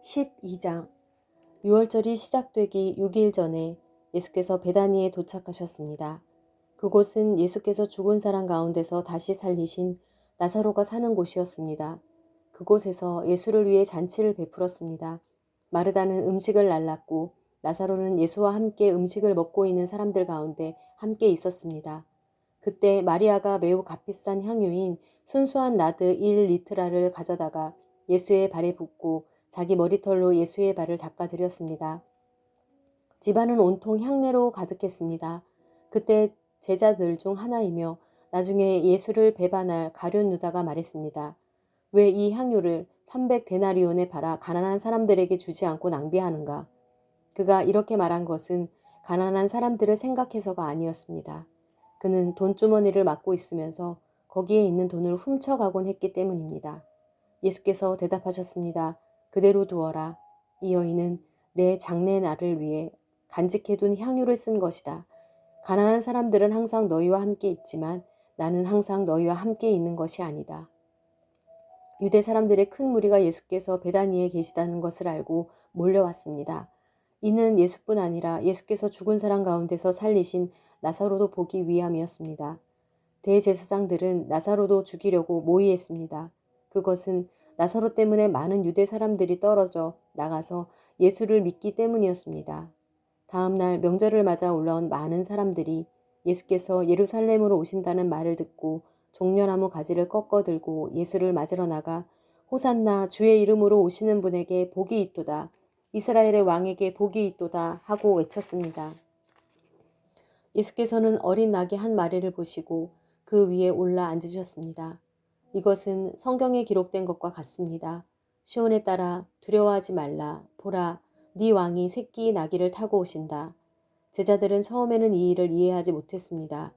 12장. 유월절이 시작되기 6일 전에 예수께서 베다니에 도착하셨습니다. 그곳은 예수께서 죽은 사람 가운데서 다시 살리신 나사로가 사는 곳이었습니다. 그곳에서 예수를 위해 잔치를 베풀었습니다. 마르다는 음식을 날랐고 나사로는 예수와 함께 음식을 먹고 있는 사람들 가운데 함께 있었습니다. 그때 마리아가 매우 값비싼 향유인 순수한 나드 1리트라를 가져다가 예수의 발에 붓고 자기 머리털로 예수의 발을 닦아드렸습니다. 집안은 온통 향내로 가득했습니다. 그때 제자들 중 하나이며 나중에 예수를 배반할 가룟 유다가 말했습니다. 왜 이 향유를 300데나리온에 팔아 가난한 사람들에게 주지 않고 낭비하는가? 그가 이렇게 말한 것은 가난한 사람들을 생각해서가 아니었습니다. 그는 돈주머니를 맡고 있으면서 거기에 있는 돈을 훔쳐가곤 했기 때문입니다. 예수께서 대답하셨습니다. 그대로 두어라. 이 여인은 내 장례 날을 위해 간직해둔 향유를 쓴 것이다. 가난한 사람들은 항상 너희와 함께 있지만 나는 항상 너희와 함께 있는 것이 아니다. 유대 사람들의 큰 무리가 예수께서 베다니에 계시다는 것을 알고 몰려왔습니다. 이는 예수뿐 아니라 예수께서 죽은 사람 가운데서 살리신 나사로도 보기 위함이었습니다. 대제사장들은 나사로도 죽이려고 모의했습니다. 그것은 나사로 때문에 많은 유대 사람들이 떨어져 나가서 예수를 믿기 때문이었습니다. 다음 날 명절을 맞아 올라온 많은 사람들이 예수께서 예루살렘으로 오신다는 말을 듣고 종려나무 가지를 꺾어 들고 예수를 맞으러 나가 호산나 주의 이름으로 오시는 분에게 복이 있도다. 이스라엘의 왕에게 복이 있도다 하고 외쳤습니다. 예수께서는 어린 낙의 한 마리를 보시고 그 위에 올라 앉으셨습니다. 이것은 성경에 기록된 것과 같습니다. 시온에 따라 두려워하지 말라. 보라, 네 왕이 새끼 나귀를 타고 오신다. 제자들은 처음에는 이 일을 이해하지 못했습니다.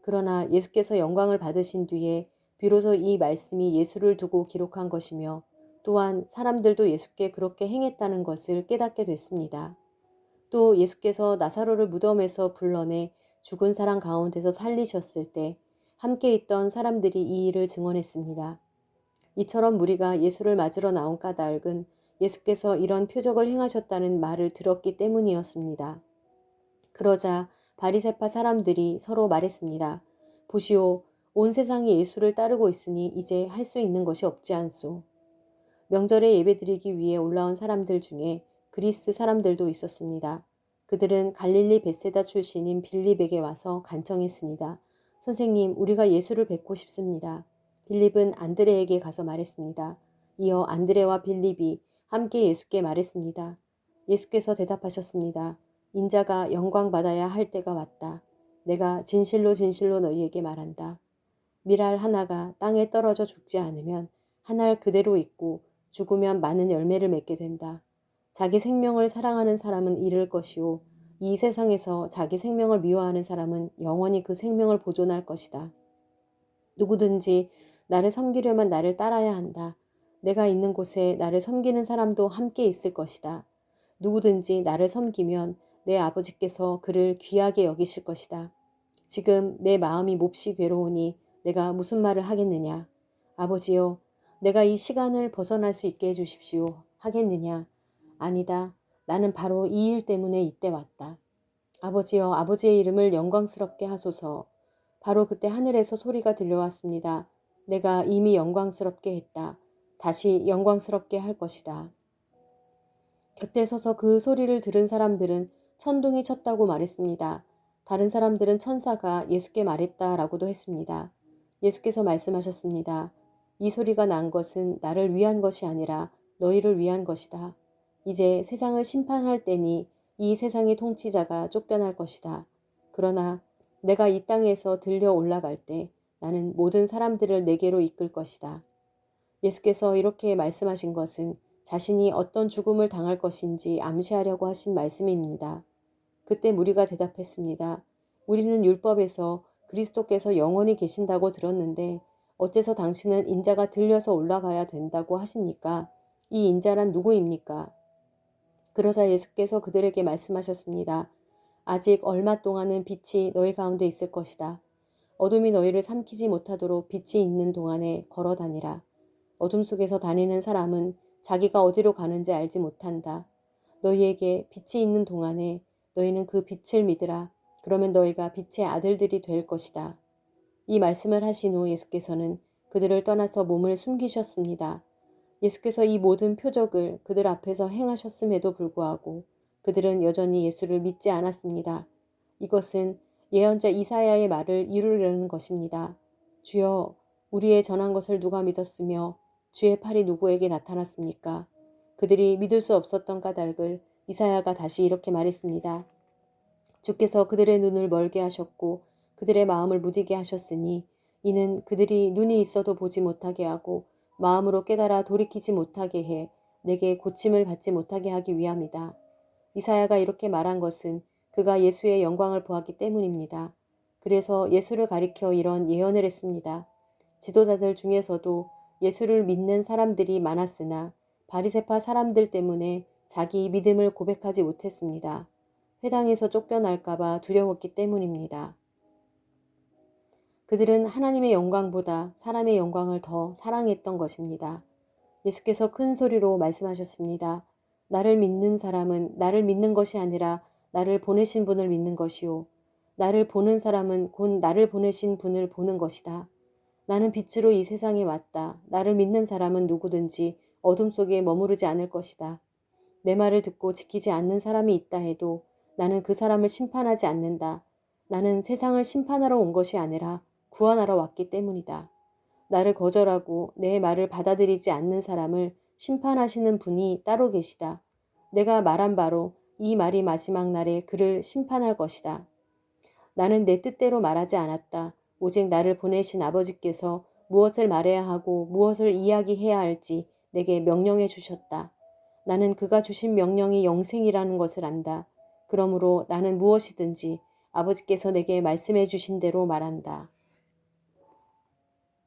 그러나 예수께서 영광을 받으신 뒤에 비로소 이 말씀이 예수를 두고 기록한 것이며 또한 사람들도 예수께 그렇게 행했다는 것을 깨닫게 됐습니다. 또 예수께서 나사로를 무덤에서 불러내 죽은 사람 가운데서 살리셨을 때 함께 있던 사람들이 이 일을 증언했습니다. 이처럼 무리가 예수를 맞으러 나온 까닭은 예수께서 이런 표적을 행하셨다는 말을 들었기 때문이었습니다. 그러자 바리새파 사람들이 서로 말했습니다. 보시오, 온 세상이 예수를 따르고 있으니 이제 할 수 있는 것이 없지 않소. 명절에 예배드리기 위해 올라온 사람들 중에 그리스 사람들도 있었습니다. 그들은 갈릴리 벳세다 출신인 빌립에게 와서 간청했습니다. 선생님, 우리가 예수를 뵙고 싶습니다. 빌립은 안드레에게 가서 말했습니다. 이어 안드레와 빌립이 함께 예수께 말했습니다. 예수께서 대답하셨습니다. 인자가 영광받아야 할 때가 왔다. 내가 진실로 진실로 너희에게 말한다. 밀알 하나가 땅에 떨어져 죽지 않으면 한 알 그대로 있고 죽으면 많은 열매를 맺게 된다. 자기 생명을 사랑하는 사람은 잃을 것이요. 이 세상에서 자기 생명을 미워하는 사람은 영원히 그 생명을 보존할 것이다. 누구든지 나를 섬기려면 나를 따라야 한다. 내가 있는 곳에 나를 섬기는 사람도 함께 있을 것이다. 누구든지 나를 섬기면 내 아버지께서 그를 귀하게 여기실 것이다. 지금 내 마음이 몹시 괴로우니 내가 무슨 말을 하겠느냐. 아버지여, 내가 이 시간을 벗어날 수 있게 해주십시오. 하겠느냐. 아니다. 나는 바로 이 일 때문에 이때 왔다. 아버지여, 아버지의 이름을 영광스럽게 하소서. 바로 그때 하늘에서 소리가 들려왔습니다. 내가 이미 영광스럽게 했다. 다시 영광스럽게 할 것이다. 곁에 서서 그 소리를 들은 사람들은 천둥이 쳤다고 말했습니다. 다른 사람들은 천사가 예수께 말했다라고도 했습니다. 예수께서 말씀하셨습니다. 이 소리가 난 것은 나를 위한 것이 아니라 너희를 위한 것이다. 이제 세상을 심판할 때니 이 세상의 통치자가 쫓겨날 것이다. 그러나 내가 이 땅에서 들려 올라갈 때 나는 모든 사람들을 내게로 이끌 것이다. 예수께서 이렇게 말씀하신 것은 자신이 어떤 죽음을 당할 것인지 암시하려고 하신 말씀입니다. 그때 무리가 대답했습니다. 우리는 율법에서 그리스도께서 영원히 계신다고 들었는데 어째서 당신은 인자가 들려서 올라가야 된다고 하십니까? 이 인자란 누구입니까? 그러자 예수께서 그들에게 말씀하셨습니다. 아직 얼마 동안은 빛이 너희 가운데 있을 것이다. 어둠이 너희를 삼키지 못하도록 빛이 있는 동안에 걸어 다니라. 어둠 속에서 다니는 사람은 자기가 어디로 가는지 알지 못한다. 너희에게 빛이 있는 동안에 너희는 그 빛을 믿으라. 그러면 너희가 빛의 아들들이 될 것이다. 이 말씀을 하신 후 예수께서는 그들을 떠나서 몸을 숨기셨습니다. 예수께서 이 모든 표적을 그들 앞에서 행하셨음에도 불구하고 그들은 여전히 예수를 믿지 않았습니다. 이것은 예언자 이사야의 말을 이루려는 것입니다. 주여, 우리의 전한 것을 누가 믿었으며 주의 팔이 누구에게 나타났습니까? 그들이 믿을 수 없었던 까닭을 이사야가 다시 이렇게 말했습니다. 주께서 그들의 눈을 멀게 하셨고 그들의 마음을 무디게 하셨으니 이는 그들이 눈이 있어도 보지 못하게 하고 마음으로 깨달아 돌이키지 못하게 해 내게 고침을 받지 못하게 하기 위함이다. 이사야가 이렇게 말한 것은 그가 예수의 영광을 보았기 때문입니다. 그래서 예수를 가리켜 이런 예언을 했습니다. 지도자들 중에서도 예수를 믿는 사람들이 많았으나 바리새파 사람들 때문에 자기 믿음을 고백하지 못했습니다. 회당에서 쫓겨날까봐 두려웠기 때문입니다. 그들은 하나님의 영광보다 사람의 영광을 더 사랑했던 것입니다. 예수께서 큰 소리로 말씀하셨습니다. 나를 믿는 사람은 나를 믿는 것이 아니라 나를 보내신 분을 믿는 것이요. 나를 보는 사람은 곧 나를 보내신 분을 보는 것이다. 나는 빛으로 이 세상에 왔다. 나를 믿는 사람은 누구든지 어둠 속에 머무르지 않을 것이다. 내 말을 듣고 지키지 않는 사람이 있다 해도 나는 그 사람을 심판하지 않는다. 나는 세상을 심판하러 온 것이 아니라 구원하러 왔기 때문이다. 나를 거절하고 내 말을 받아들이지 않는 사람을 심판하시는 분이 따로 계시다. 내가 말한 바로 이 말이 마지막 날에 그를 심판할 것이다. 나는 내 뜻대로 말하지 않았다. 오직 나를 보내신 아버지께서 무엇을 말해야 하고 무엇을 이야기해야 할지 내게 명령해 주셨다. 나는 그가 주신 명령이 영생이라는 것을 안다. 그러므로 나는 무엇이든지 아버지께서 내게 말씀해 주신 대로 말한다.